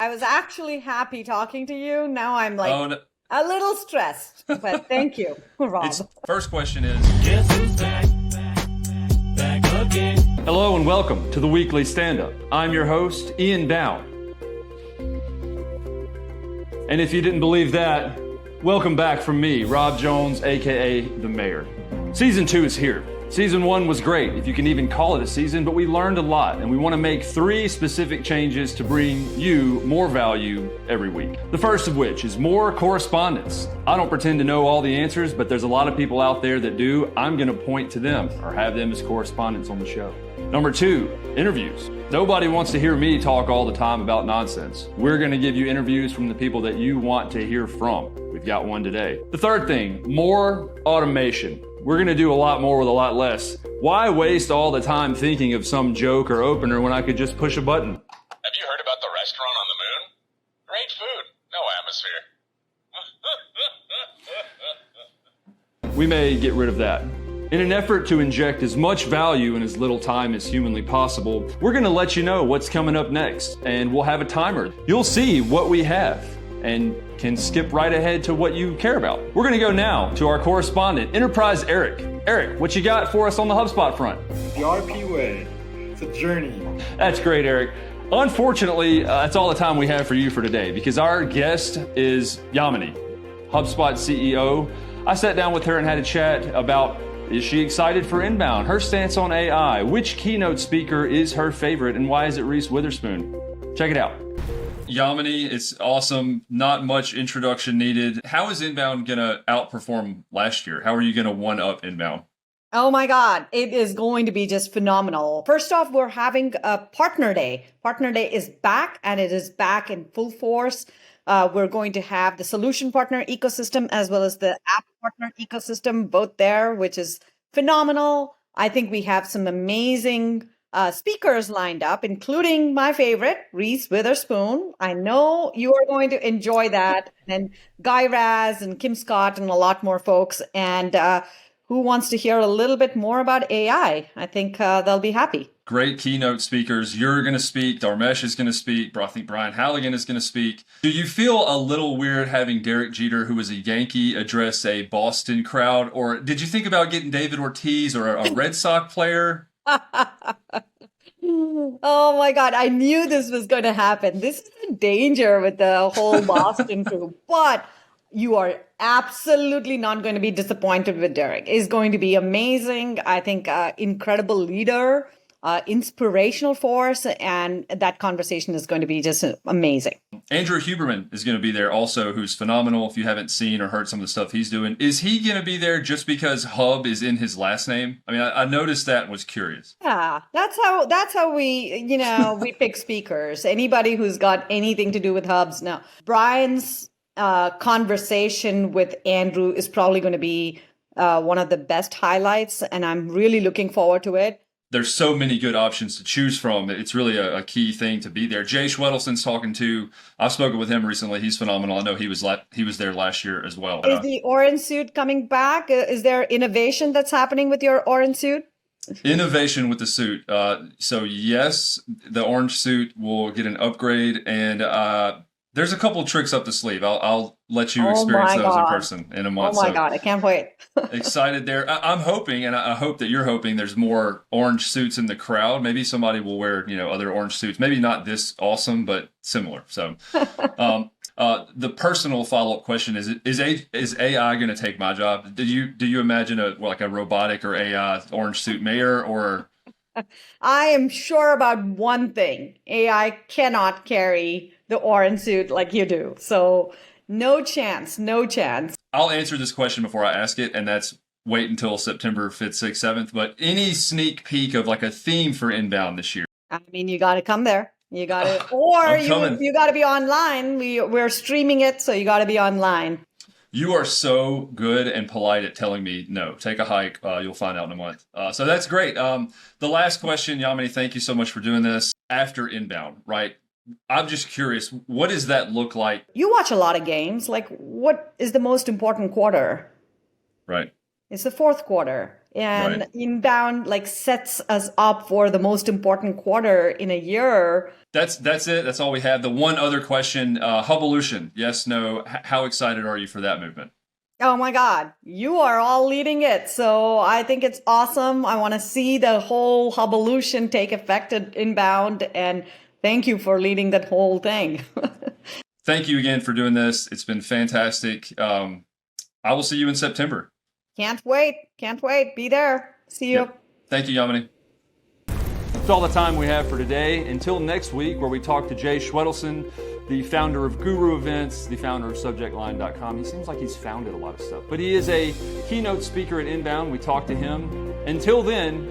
I was actually happy talking to you. Now I'm Oh, like no. a little stressed, but thank you, It's Rob. first question is Guess who's back? Back again. Hello and welcome to the weekly stand up. I'm your host, Ian Down. And if you didn't believe that, welcome back from me, Rob Jones, aka the Mayor. Season 2 is here. Season 1 was great, if you can even call it a season, but we learned a lot, and we want to make 3 specific changes to bring you more value every week. The first of which is more correspondence. I don't pretend to know all the answers, but there's a lot of people out there that do. I'm going to point to them or have them as correspondents on the show. Number 2, interviews. Nobody wants to hear me talk all the time about nonsense. We're going to give you interviews from the people that you want to hear from. We've got one today. The third thing, more automation. We're going to do a lot more with a lot less. Why waste all the time thinking of some joke or opener when I could just push a button? Have you heard about the restaurant on the moon? Great food, no atmosphere. We may get rid of that. In an effort to inject as much value in as little time as humanly possible, we're going to let you know what's coming up next, and we'll have a timer. You'll see what we have and can skip right ahead to what you care about. We're going to go now to our correspondent, Enterprise Eric. Eric, what you got for us on the HubSpot front? The RP way. It's a journey. That's great, Eric. Unfortunately, that's all the time we have for you for today because our guest is Yamini, HubSpot CEO. I sat down with her and had a chat about, is she excited for inbound, her stance on AI, which keynote speaker is her favorite, and why is it Reese Witherspoon? Check it out. Yamini, it's awesome. Not much introduction needed. How is inbound going to outperform last year? How are you going to one-up inbound? Oh my God, it is going to be just phenomenal. First off, we're having a Partner Day. Partner Day is back, and it is back in full force. We're going to have the solution partner ecosystem as well as the app partner ecosystem, both there, which is phenomenal. I think we have some amazing speakers lined up, including my favorite, Reese Witherspoon. I know you are going to enjoy that. And Guy Raz and Kim Scott and a lot more folks. And who wants to hear a little bit more about AI? I think they'll be happy. Great keynote speakers. You're going to speak. Dharmesh is going to speak. I think Brian Halligan is going to speak. Do you feel a little weird having Derek Jeter, who was a Yankee, address a Boston crowd? Or did you think about getting David Ortiz or a Red Sox player? Oh my God, I knew this was going to happen. This is the danger with the whole Boston crew. But you are absolutely not going to be disappointed with Derek. He's going to be amazing. I think incredible leader, inspirational force, and that conversation is going to be just amazing. Andrew Huberman is going to be there also, who's phenomenal. If you haven't seen or heard some of the stuff he's doing, is he going to be there just because Hub is in his last name? I mean, I noticed that and was curious. Yeah, that's how we, we pick speakers. Anybody who's got anything to do with hubs. Now, Brian's conversation with Andrew is probably going to be one of the best highlights, and I'm really looking forward to it. There's so many good options to choose from. It's really a key thing to be there. Jay Schwedelson's talking to. I've spoken with him recently. He's phenomenal. I know he was there last year as well. Is the orange suit coming back? Is there innovation that's happening with your orange suit? Innovation with the suit. So yes, the orange suit will get an upgrade, and there's a couple tricks up the sleeve. I'll let you experience those in person in a month. Oh my God, I can't wait. Excited there. I'm hoping, and I hope that you're hoping, there's more orange suits in the crowd. Maybe somebody will wear, other orange suits. Maybe not this awesome, but similar. So the personal follow-up question is AI going to take my job? Do you imagine a robotic or AI orange suit mayor, or? I am sure about one thing. AI cannot carry the orange suit like you do. So no chance, no chance. I'll answer this question before I ask it, and that's wait until September 5th, 6th, 7th. But any sneak peek of a theme for inbound this year? I mean, you got to come there. You got to, or you got to be online. We're streaming it, so you got to be online. You are so good and polite at telling me, no, take a hike. You'll find out in a month. So that's great. The last question, Yamini, thank you so much for doing this. After inbound, right? I'm just curious, what does that look like? You watch a lot of games. What is the most important quarter? Right. It's the fourth quarter, and Right. inbound like sets us up for the most important quarter in a year. That's it. That's all we have. The one other question, Hubvolution. Yes, no. How excited are you for that movement? Oh my God, you are all leading it. So I think it's awesome. I want to see the whole Hubvolution take effect at inbound, and thank you for leading that whole thing. Thank you again for doing this. It's been fantastic. I will see you in September. Can't wait. Can't wait. Be there. See you. Yep. Thank you, Yamini. That's all the time we have for today. Until next week, where we talk to Jay Schwedelson, the founder of Guru Events, the founder of SubjectLine.com. He seems like he's founded a lot of stuff, but he is a keynote speaker at Inbound. We talk to him. Until then,